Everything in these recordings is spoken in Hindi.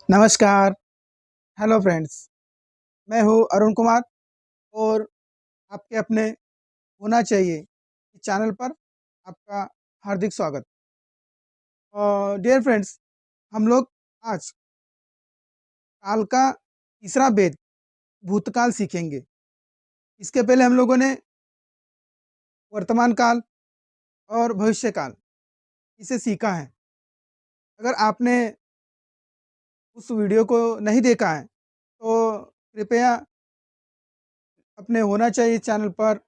नमस्कार, हेलो फ्रेंड्स। मैं हूँ अरुण कुमार और आपके अपने होना चाहिए इस चैनल पर आपका हार्दिक स्वागत। डियर फ्रेंड्स, हम लोग आज काल का तीसरा भेद भूतकाल सीखेंगे। इसके पहले हम लोगों ने वर्तमान काल और भविष्य काल इसे सीखा है। अगर आपने उस वीडियो को नहीं देखा है तो कृपया अपने होना चाहिए चैनल पर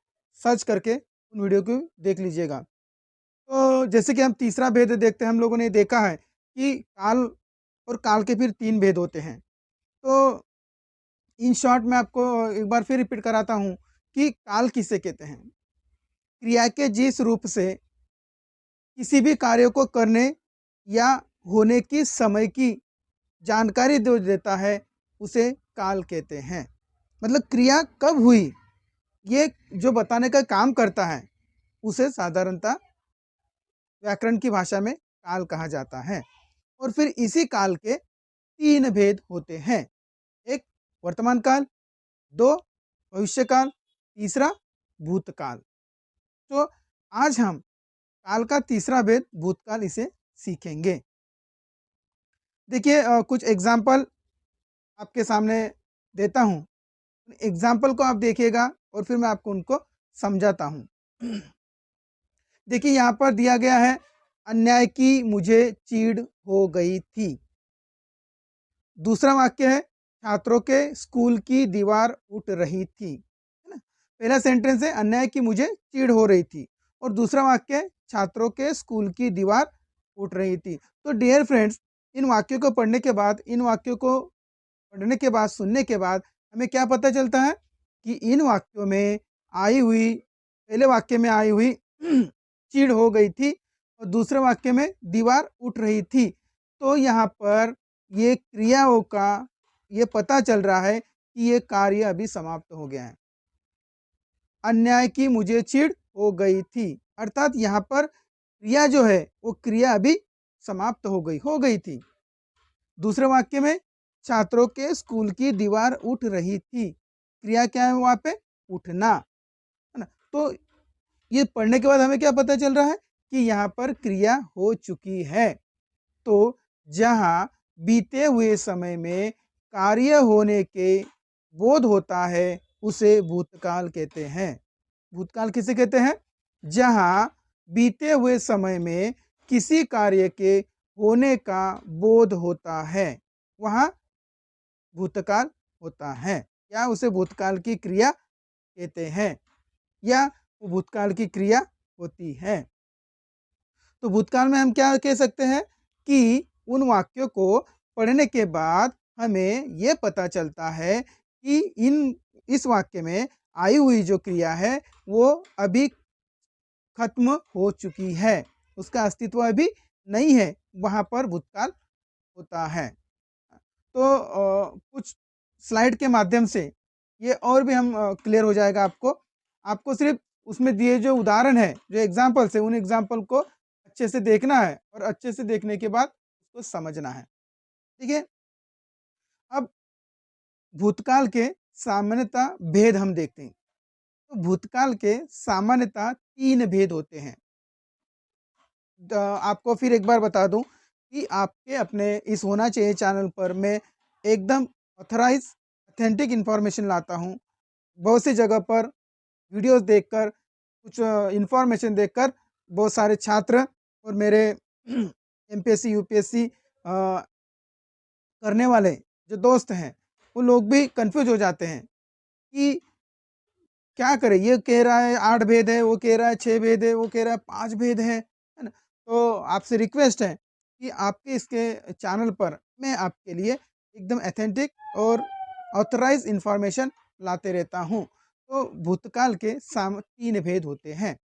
सर्च करके उन वीडियो को देख लीजिएगा। तो जैसे कि हम तीसरा भेद देखते हैं, हम लोगों ने देखा है कि काल और काल के फिर 3 भेद होते हैं। तो इन शॉर्ट मैं आपको एक बार फिर रिपीट कराता हूँ कि काल किसे कहते हैं? क्रिया के जिस रूप से किसी भी कार्य को करने या होने की समय की जानकारी जो देता है, उसे काल कहते हैं। मतलब क्रिया कब हुई, ये जो बताने का काम करता है, उसे साधारणतः व्याकरण की भाषा में काल कहा जाता है। और फिर इसी काल के 3 भेद होते हैं। एक वर्तमान काल, 2 भविष्य काल, तीसरा भूतकाल। तो आज हम काल का तीसरा भेद भूतकाल इसे सीखेंगे। देखिए कुछ एग्जाम्पल आपके सामने देता हूँ। एग्जाम्पल को आप देखिएगा और फिर मैं आपको उनको समझाता हूँ। देखिए यहाँ पर दिया गया है, अन्याय की मुझे चीड़ हो गई थी। दूसरा वाक्य है, छात्रों के स्कूल की दीवार उठ रही थी, है ना। पहला सेंटेंस है अन्याय की मुझे चीड़ हो रही थी, और दूसरा वाक्य है छात्रों के स्कूल की दीवार उठ रही थी। तो डियर फ्रेंड्स, इन वाक्यों को पढ़ने के बाद, इन वाक्यों को पढ़ने के बाद, सुनने के बाद हमें क्या पता चलता है कि इन वाक्यों में आई हुई, पहले वाक्य में आई हुई चीड़ हो गई थी और दूसरे वाक्य में दीवार उठ रही थी। तो यहाँ पर ये क्रियाओं का ये पता चल रहा है कि ये कार्य अभी समाप्त हो गया है। अन्याय की मुझे चिढ़ हो गई थी, अर्थात यहाँ पर क्रिया जो है वो क्रिया अभी समाप्त हो गई थी। दूसरे वाक्य में छात्रों के स्कूल की दीवार उठ रही थी, क्रिया क्या है वहाँ पे? उठना, है ना। तो ये पढ़ने के बाद हमें क्या पता चल रहा है कि यहाँ पर क्रिया हो चुकी है। तो जहाँ बीते हुए समय में कार्य होने के बोध होता है, उसे भूतकाल कहते हैं। भूतकाल किसे कहते हैं? जहाँ बीते हुए समय में किसी कार्य के होने का बोध होता है, वहाँ भूतकाल होता है, या उसे भूतकाल की क्रिया कहते हैं, या वो भूतकाल की क्रिया होती है। तो भूतकाल में हम क्या कह सकते हैं कि उन वाक्यों को पढ़ने के बाद हमें ये पता चलता है कि इस वाक्य में आई हुई जो क्रिया है वो अभी खत्म हो चुकी है, उसका अस्तित्व अभी नहीं है, वहाँ पर भूतकाल होता है। तो कुछ स्लाइड के माध्यम से ये और भी हम क्लियर हो जाएगा आपको। आपको सिर्फ उसमें दिए जो उदाहरण है, जो एग्जाम्पल्स है, उन एग्जाम्पल को अच्छे से देखना है और अच्छे से देखने के बाद उसको समझना है। ठीक है। अब भूतकाल के सामान्यतः भेद हम देखते हैं। तो भूतकाल के सामान्यतः 3 भेद होते हैं। आपको फिर एक बार बता दूं कि आपके अपने इस होना चाहिए चैनल पर मैं एकदम ऑथराइज ऑथेंटिक इंफॉर्मेशन लाता हूं। बहुत सी जगह पर वीडियोस देखकर, कुछ इंफॉर्मेशन देखकर बहुत सारे छात्र और मेरे एमपीएससी यूपीएससी करने वाले जो दोस्त हैं, वो लोग भी कंफ्यूज हो जाते हैं कि क्या करें। ये कह रहा है 8 भेद है, वो कह रहा है 6 भेद है, वो कह रहा है 5 भेद है ना। तो आपसे रिक्वेस्ट है कि आपके इसके चैनल पर मैं आपके लिए एकदम ऑथेंटिक और ऑथराइज इंफॉर्मेशन लाते रहता हूँ। तो भूतकाल के 3 भेद होते हैं।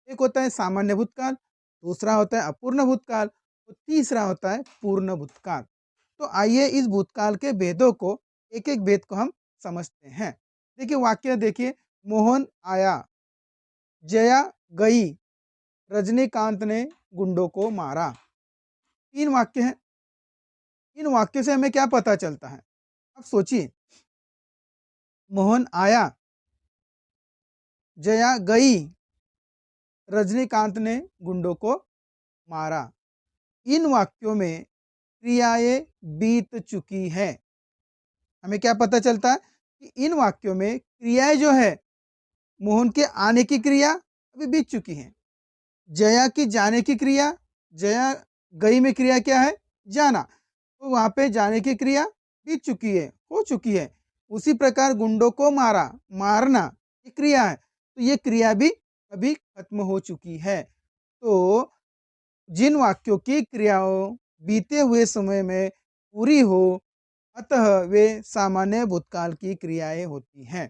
एक होता है सामान्य भूतकाल, दूसरा होता है अपूर्ण भूतकाल, और तीसरा होता है पूर्ण भूतकाल। तो आइए इस भूतकाल के भेदों को, एक एक भेद को हम समझते हैं। देखिए वाक्य देखिए, मोहन आया, जया गई, रजनीकांत ने गुंडों को मारा। 3 वाक्य हैं। इन वाक्यों से हमें क्या पता चलता है? अब सोचिए, मोहन आया, जया गई, रजनीकांत ने गुंडों को मारा। इन वाक्यों में क्रियाएं बीत चुकी है। हमें क्या पता चलता है कि इन वाक्यों में क्रियाएं जो है, मोहन के आने की क्रिया अभी बीत चुकी है। जया की जाने की क्रिया, जया गई में क्रिया क्या है? जाना। तो वहां पे जाने की क्रिया बीत चुकी है, हो चुकी है। उसी प्रकार गुंडों को मारा, मारना ये क्रिया है, तो ये क्रिया भी अभी खत्म हो चुकी है। तो जिन वाक्यों की क्रियाओं बीते हुए समय में पूरी हो, अतः वे सामान्य भूतकाल की क्रियाएं होती हैं।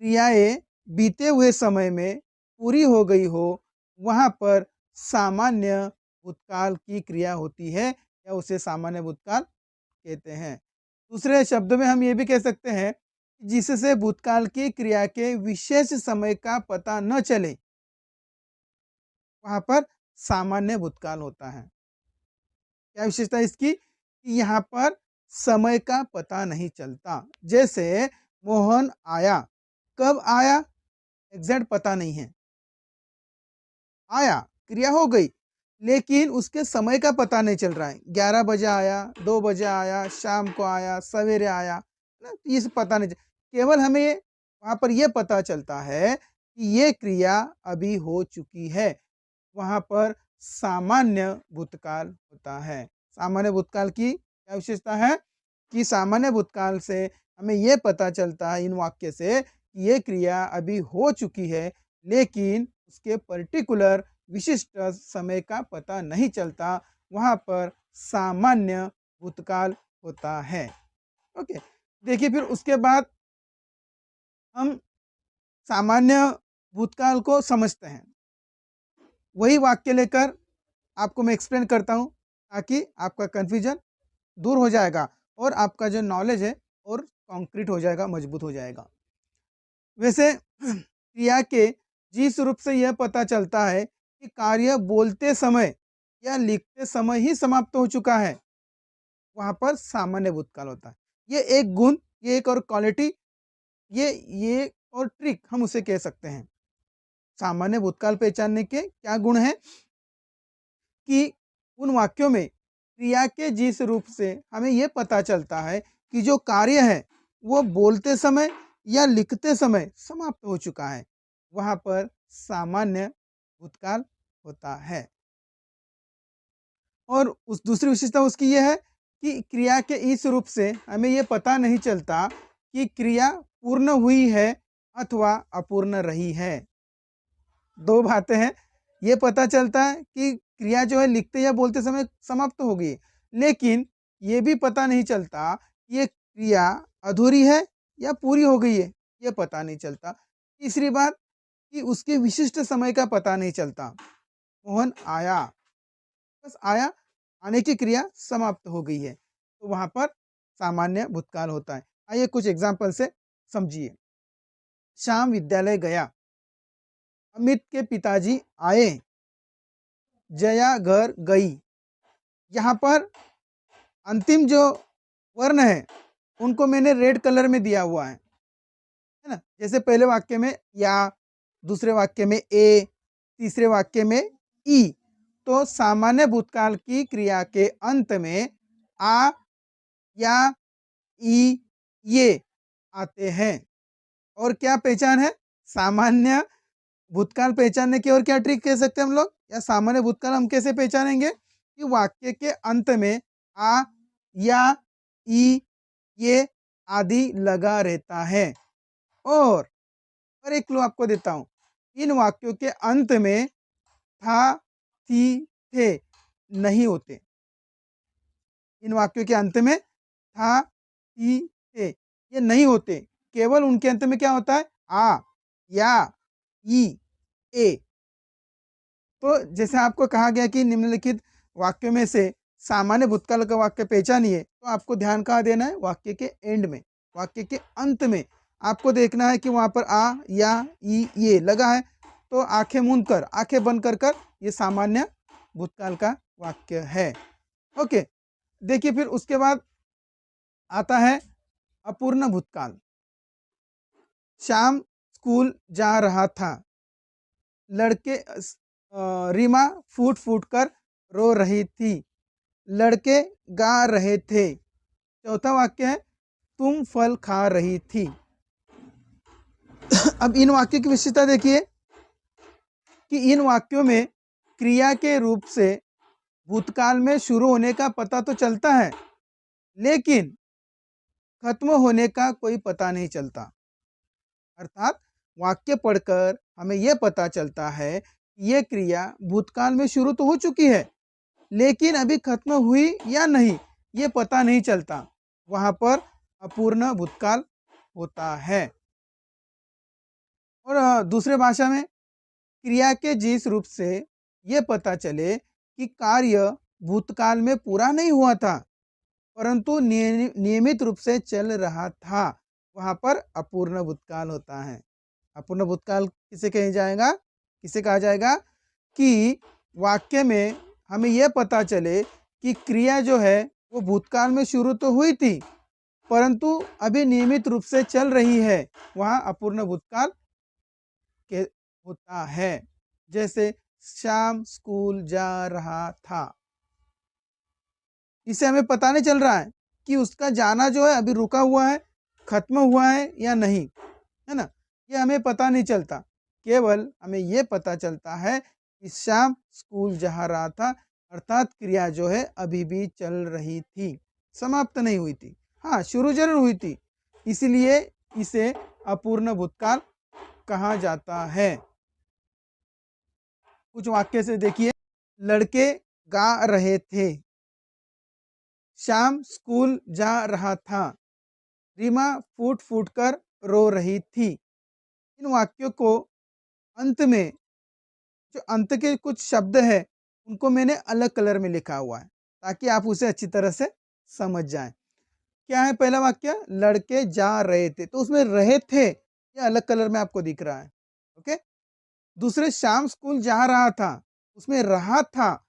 क्रियाएं बीते हुए समय में पूरी हो गई हो, वहां पर सामान्य भूतकाल की क्रिया होती है, या उसे सामान्य भूतकाल कहते हैं। दूसरे शब्दों में हम ये भी कह सकते हैं, जिससे भूतकाल की क्रिया के विशेष समय का पता न चले, वहां पर सामान्य भूतकाल होता है। क्या विशेषता इसकी? कि यहाँ पर समय का पता नहीं चलता। जैसे मोहन आया, कब आया एग्जैक्ट पता नहीं है, आया क्रिया हो गई, लेकिन उसके समय का पता नहीं चल रहा है। 11 बजे आया, 2 बजे आया, शाम को आया, सवेरे आया ना, ये सब पता नहीं केवल हमें वहां पर यह पता चलता है कि ये क्रिया अभी हो चुकी है। वहां पर सामान्य भूतकाल होता है। सामान्य भूतकाल की क्या विशेषता है? कि सामान्य भूतकाल से हमें यह पता चलता है इन वाक्य से कि ये क्रिया अभी हो चुकी है, लेकिन उसके पर्टिकुलर विशिष्ट समय का पता नहीं चलता। वहां पर सामान्य भूतकाल होता है। ओके, देखिए फिर उसके बाद हम सामान्य भूतकाल को समझते हैं। वही वाक्य लेकर आपको मैं एक्सप्लेन करता हूँ, ताकि आपका कन्फ्यूजन दूर हो जाएगा और आपका जो नॉलेज है और कॉन्क्रीट हो जाएगा, मजबूत हो जाएगा। वैसे क्रिया के जिस रूप से यह पता चलता है कि कार्य बोलते समय या लिखते समय ही समाप्त हो चुका है, वहां पर सामान्य भूतकाल होता है। ये एक गुण, ये एक और क्वालिटी, ये और ट्रिक हम उसे कह सकते हैं। सामान्य भूतकाल पहचानने के क्या गुण हैं? कि उन वाक्यों में क्रिया के जिस रूप से हमें यह पता चलता है कि जो कार्य है वो बोलते समय या लिखते समय समाप्त हो चुका है, वहां पर सामान्य भूतकाल होता है। और उस दूसरी विशेषता उसकी यह है कि क्रिया के इस रूप से हमें यह पता नहीं चलता कि क्रिया पूर्ण हुई है अथवा अपूर्ण रही है। दो बातें हैं। ये पता चलता है कि क्रिया जो है लिखते या बोलते समय समाप्त हो गई, लेकिन ये भी पता नहीं चलता कि ये क्रिया अधूरी है या पूरी हो गई है, ये पता नहीं चलता। तीसरी बात कि उसके विशिष्ट समय का पता नहीं चलता। मोहन आया, बस आया, आने की क्रिया समाप्त हो गई है, तो वहां पर सामान्य भूतकाल होता है। आइए कुछ एग्जाम्पल से समझिए। शाम विद्यालय गया, अमित के पिताजी आए, जया घर गई। यहाँ पर अंतिम जो वर्ण है उनको मैंने रेड कलर में दिया हुआ है ना। जैसे पहले वाक्य में या, दूसरे वाक्य में ए, तीसरे वाक्य में ई। तो सामान्य भूतकाल की क्रिया के अंत में आ या ई ये आते हैं। और क्या पहचान है? सामान्य भूतकाल पहचानने की और क्या ट्रिक कह सकते हैं हम लोग, या सामान्य भूतकाल हम कैसे पहचानेंगे? कि वाक्य के अंत में आ या ई ये आदि लगा रहता है। और एक क्लू आपको देता हूं, इन वाक्यों के अंत में था, थी, थे नहीं होते। इन वाक्यों के अंत में था, थी, थे ये नहीं होते। केवल उनके अंत में क्या होता है? आ या ई ए। तो जैसे आपको कहा गया कि निम्नलिखित वाक्यों में से सामान्य भूतकाल का वाक्य पहचानिए, तो आपको ध्यान कहाँ देना है? वाक्य के एंड में, वाक्य के अंत में आपको देखना है कि वहां पर आ या ई ये लगा है। तो आंखें मूंद कर, आंखें बंद कर कर ये सामान्य भूतकाल का वाक्य है। ओके, देखिए फिर उसके बाद आता है अपूर्ण भूतकाल। श्याम स्कूल जा रहा था, लड़के रीमा फूट फूट कर रो रही थी, लड़के गा रहे थे। चौथा वाक्य है तुम फल खा रही थी। अब इन वाक्यों की विशेषता देखिए कि इन वाक्यों में क्रिया के रूप से भूतकाल में शुरू होने का पता तो चलता है, लेकिन खत्म होने का कोई पता नहीं चलता। अर्थात वाक्य पढ़कर हमें यह पता चलता है कि यह क्रिया भूतकाल में शुरू तो हो चुकी है, लेकिन अभी खत्म हुई या नहीं ये पता नहीं चलता। वहां पर अपूर्ण भूतकाल होता है। और दूसरे भाषा में क्रिया के जिस रूप से ये पता चले कि कार्य भूतकाल में पूरा नहीं हुआ था, परंतु नियमित रूप से चल रहा था, वहां पर अपूर्ण भूतकाल होता है। अपूर्ण भूतकाल किसे कहा जाएगा? किसे कहा जाएगा कि वाक्य में हमें यह पता चले कि क्रिया जो है वो भूतकाल में शुरू तो हुई थी, परंतु अभी नियमित रूप से चल रही है, वहां अपूर्ण भूतकाल के होता है। जैसे श्याम स्कूल जा रहा था, इसे हमें पता नहीं चल रहा है कि उसका जाना जो है अभी रुका हुआ है, खत्म हुआ है या नहीं, है ना। ये हमें पता नहीं चलता, केवल हमें ये पता चलता है कि श्याम स्कूल जा रहा था, अर्थात क्रिया जो है अभी भी चल रही थी, समाप्त नहीं हुई थी। हाँ, शुरू जरूर हुई थी, इसलिए इसे अपूर्ण भूतकाल कहा जाता है। कुछ वाक्य से देखिए, लड़के गा रहे थे, श्याम स्कूल जा रहा था, रीमा फूट फूट कर रो रही थी। इन वाक्यों को अंत में जो अंत के कुछ शब्द है उनको मैंने अलग कलर में लिखा हुआ है ताकि आप उसे अच्छी तरह से समझ जाएं। क्या है पहला वाक्य? लड़के जा रहे थे, तो उसमें रहे थे ये अलग कलर में आपको दिख रहा है। ओके। दूसरे श्याम स्कूल जा रहा था, उसमें रहा था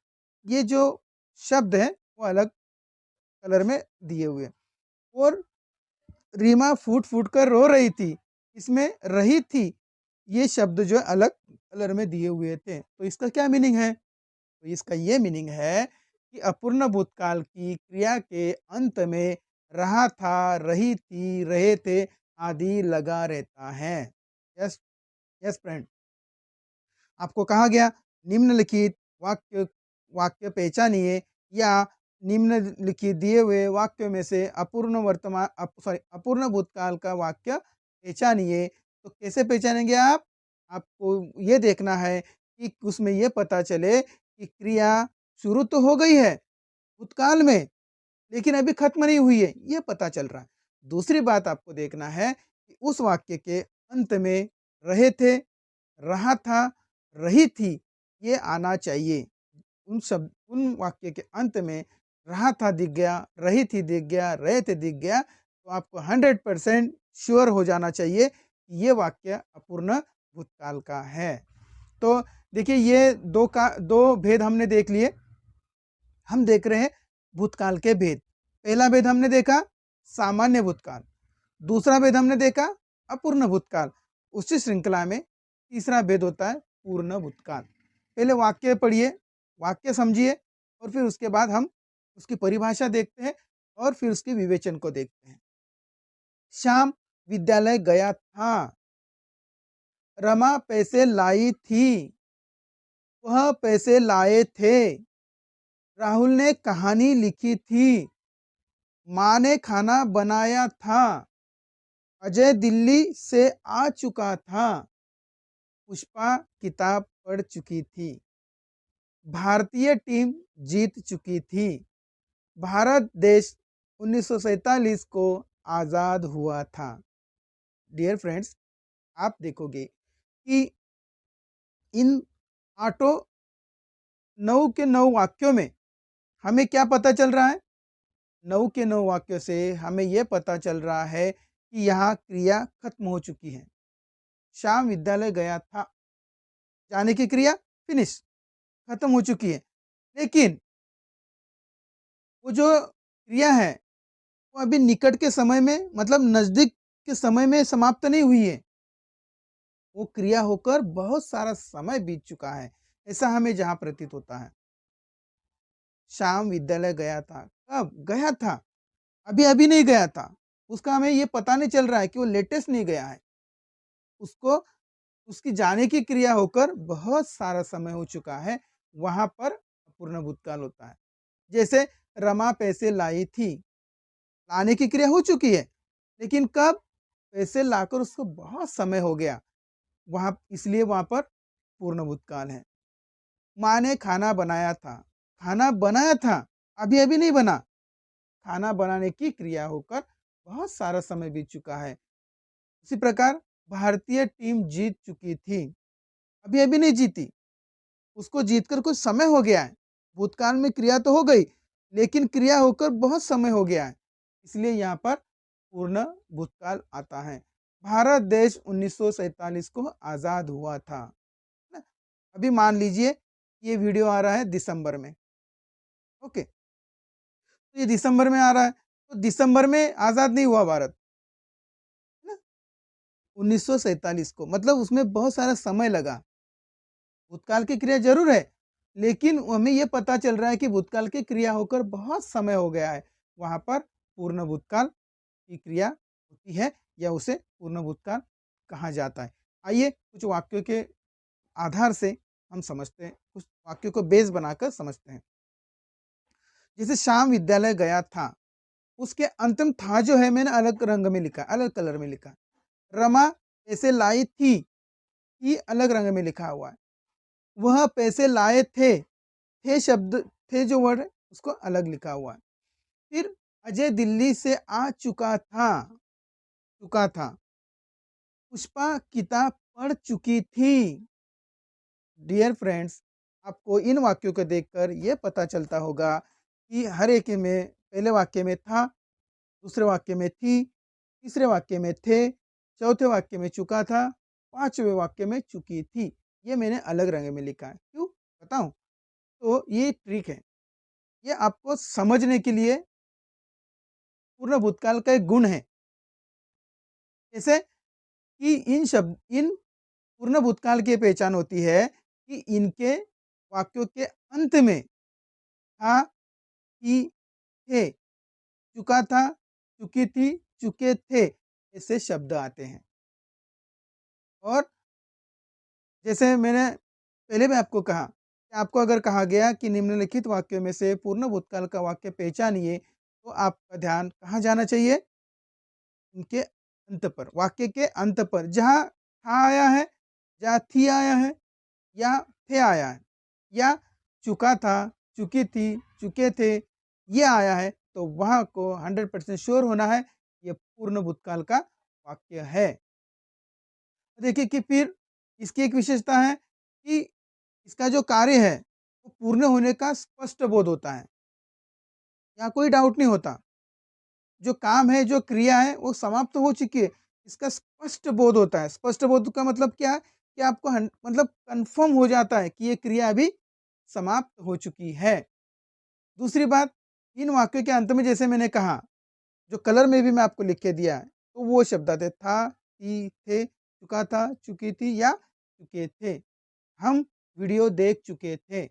ये जो शब्द है वो अलग कलर में दिए हुए। और रीमा फूट फूट कर रो रही थी, इसमें रही थी ये शब्द जो है अलग कलर में दिए हुए थे। तो इसका क्या मीनिंग है? तो इसका ये मीनिंग है कि अपूर्ण भूतकाल की क्रिया के अंत में रहा था, रही थी, रहे थे आदि लगा रहता है। Yes, yes friend. आपको कहा गया निम्नलिखित वाक्य वाक्य पहचानिए या निम्नलिखित दिए हुए वाक्यों में से अपूर्ण भूतकाल का वाक्य पहचानिए। तो कैसे पहचानेंगे आप? आपको ये देखना है कि उसमें ये पता चले कि क्रिया शुरू तो हो गई है भूतकाल में, लेकिन अभी खत्म नहीं हुई है, ये पता चल रहा है। दूसरी बात आपको देखना है कि उस वाक्य के अंत में रहे थे, रहा था, रही थी ये आना चाहिए। उन वाक्य के अंत में रहा था दिख गया, रही थी दिख गया, रहे थे दिख गया, तो आपको 100% श्योर हो जाना चाहिए कि ये वाक्य अपूर्ण भूतकाल का है। तो देखिए ये दो भेद हमने देख लिए। हम देख रहे हैं भूतकाल के भेद। पहला भेद हमने देखा सामान्य भूतकाल, दूसरा भेद हमने देखा अपूर्ण भूतकाल। उसी श्रृंखला में तीसरा भेद होता है पूर्ण भूतकाल। पहले वाक्य पढ़िए, वाक्य समझिए, और फिर उसके बाद हम उसकी परिभाषा देखते हैं और फिर उसके विवेचन को देखते हैं। श्याम विद्यालय गया था, रमा पैसे लाई थी, वह पैसे लाए थे, राहुल ने कहानी लिखी थी, माँ ने खाना बनाया था, अजय दिल्ली से आ चुका था, पुष्पा किताब पढ़ चुकी थी, भारतीय टीम जीत चुकी थी, भारत देश 1947 को आज़ाद हुआ था। डियर फ्रेंड्स, आप देखोगे कि इन आठों 9 के 9 वाक्यों में हमें क्या पता चल रहा है? 9 के 9 वाक्यों से हमें यह पता चल रहा है कि यहाँ क्रिया खत्म हो चुकी है। श्याम विद्यालय गया था, जाने की क्रिया फिनिश, खत्म हो चुकी है। लेकिन वो जो क्रिया है वो अभी निकट के समय में मतलब नजदीक के समय में समाप्त नहीं हुई है, वो क्रिया होकर बहुत सारा समय बीत चुका है, ऐसा हमें जहाँ प्रतीत होता है। शाम विद्यालय गया था, कब गया था? अभी अभी नहीं गया था, उसका हमें ये पता नहीं चल रहा है कि वो लेटेस्ट नहीं गया है, उसको उसकी जाने की क्रिया होकर बहुत सारा समय हो चुका है, वहां पर पूर्ण भूतकाल होता है। जैसे रमा पैसे लाई थी, लाने की क्रिया हो चुकी है, लेकिन कब? पैसे लाकर उसको बहुत समय हो गया, वहां इसलिए वहां पर पूर्ण भूतकाल है। माँ ने खाना बनाया था, खाना बनाया था, अभी अभी नहीं बना, खाना बनाने की क्रिया होकर बहुत सारा समय बीत चुका है। इसी प्रकार भारतीय टीम जीत चुकी थी, अभी अभी नहीं जीती, उसको जीतकर कुछ समय हो गया है। भूतकाल में क्रिया तो हो गई, लेकिन क्रिया होकर बहुत समय हो गया है, इसलिए यहाँ पर पूर्ण भूतकाल आता है। भारत देश 1947 को आजाद हुआ था ना? अभी मान लीजिए ये वीडियो आ रहा है दिसंबर में, ओके, तो ये दिसंबर में आ रहा है, तो दिसंबर में आजाद नहीं हुआ भारत ना, 1947 को, मतलब उसमें बहुत सारा समय लगा। भूतकाल की क्रिया जरूर है, लेकिन हमें यह पता चल रहा है कि भूतकाल की क्रिया होकर बहुत समय हो गया है, वहां पर पूर्ण भूतकाल की क्रिया होती है, या उसे पूर्ण भूतकाल कहा जाता है। आइए कुछ वाक्यों के आधार से हम समझते हैं, कुछ वाक्यों को बेस बनाकर समझते हैं। जैसे शाम विद्यालय गया था, उसके अंतिम था जो है मैंने अलग रंग में लिखा, अलग कलर में लिखा। रमा पैसे लाई थी, अलग रंग में लिखा हुआ है। वह पैसे लाए थे शब्द, थे जो वर्ड है उसको अलग लिखा हुआ है। फिर अजय दिल्ली से आ चुका था, पुष्पा किताब पढ़ चुकी थी। डियर फ्रेंड्स, आपको इन वाक्यों को देखकर यह पता चलता होगा कि हर एक में पहले वाक्य में था, दूसरे वाक्य में थी, तीसरे वाक्य में थे, चौथे वाक्य में चुका था, पांचवें वाक्य में चुकी थी। ये मैंने अलग रंग में लिखा है, क्यों बताऊं? तो ये ट्रिक है, ये आपको समझने के लिए पूर्ण भूतकाल का एक गुण है। जैसे कि इन पूर्ण भूतकाल की पहचान होती है कि इनके वाक्यों के अंत में था, थी, थे, चुका था, चुकी थी, चुके थे, ऐसे शब्द आते हैं। और जैसे मैंने पहले भी आपको कहा कि आपको अगर कहा गया कि निम्नलिखित वाक्यों में से पूर्ण भूतकाल का वाक्य पहचानिए, तो आपका ध्यान कहाँ जाना चाहिए? उनके अंत पर, वाक्य के अंत पर, जहाँ था आया है, जहाँ थी आया है, या थे आया है, या चुका था, चुकी थी, चुके थे, ये आया है, तो वहाँ को 100% श्योर होना है ये पूर्ण भूतकाल का वाक्य है। देखिए कि फिर इसकी एक विशेषता है कि इसका जो कार्य है वो पूर्ण होने का स्पष्ट बोध होता है, यहाँ कोई डाउट नहीं होता। जो काम है, जो क्रिया है वो समाप्त हो चुकी है, इसका स्पष्ट बोध होता है। स्पष्ट बोध का मतलब क्या है कि आपको मतलब कंफर्म हो जाता है कि ये क्रिया अभी समाप्त हो चुकी है। दूसरी बात, इन वाक्यों के अंत में जैसे मैंने कहा, जो कलर में भी मैं आपको लिख के दिया है, तो वो शब्द आते था, थी, थे, चुका था, चुकी थी, या चुके थे। हम वीडियो देख चुके थे,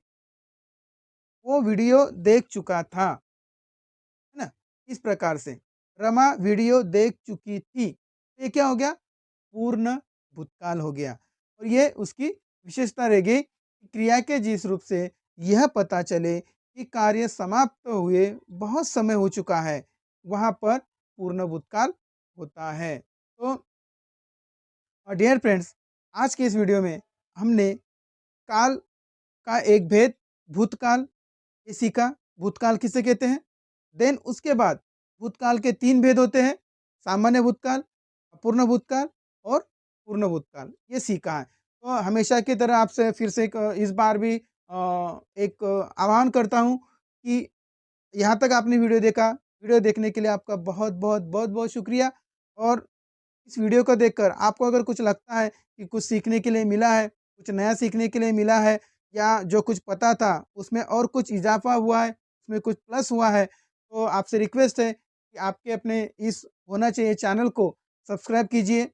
वो वीडियो देख चुका था, है ना? इस प्रकार से रमा वीडियो देख चुकी थी, ये क्या हो गया? पूर्ण भूतकाल हो गया। और ये उसकी विशेषता रहेगी, क्रिया के जिस रूप से यह पता चले कि कार्य समाप्त हुए बहुत समय हो चुका है, वहां पर पूर्ण भूतकाल होता है। तो डियर फ्रेंड्स, आज के इस वीडियो में हमने काल का एक भेद, भूतकाल, ये सीखा। भूतकाल किसे कहते हैं? देन उसके बाद भूतकाल के 3 भेद होते हैं, सामान्य भूतकाल, अपूर्ण भूतकाल और पूर्ण भूतकाल, ये सीखा है। तो हमेशा की तरह आपसे फिर से इस बार भी एक आह्वान करता हूँ कि यहाँ तक आपने वीडियो देखा, वीडियो देखने के लिए आपका बहुत शुक्रिया। और इस वीडियो को देखकर आपको अगर कुछ लगता है कि कुछ सीखने के लिए मिला है, कुछ नया सीखने के लिए मिला है, या जो कुछ पता था उसमें और कुछ इजाफा हुआ है, उसमें कुछ प्लस हुआ है, तो आपसे रिक्वेस्ट है कि आपके अपने इस होना चाहिए चैनल को सब्सक्राइब कीजिए,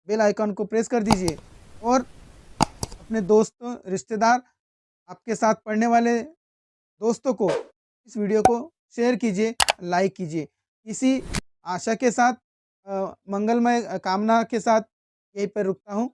बेल आइकन को प्रेस कर दीजिए और अपने दोस्तों, रिश्तेदार, आपके साथ पढ़ने वाले दोस्तों को इस वीडियो को शेयर कीजिए, लाइक कीजिए। इसी आशा के साथ मंगलमय कामना के साथ यहीं पर रुकता हूँ।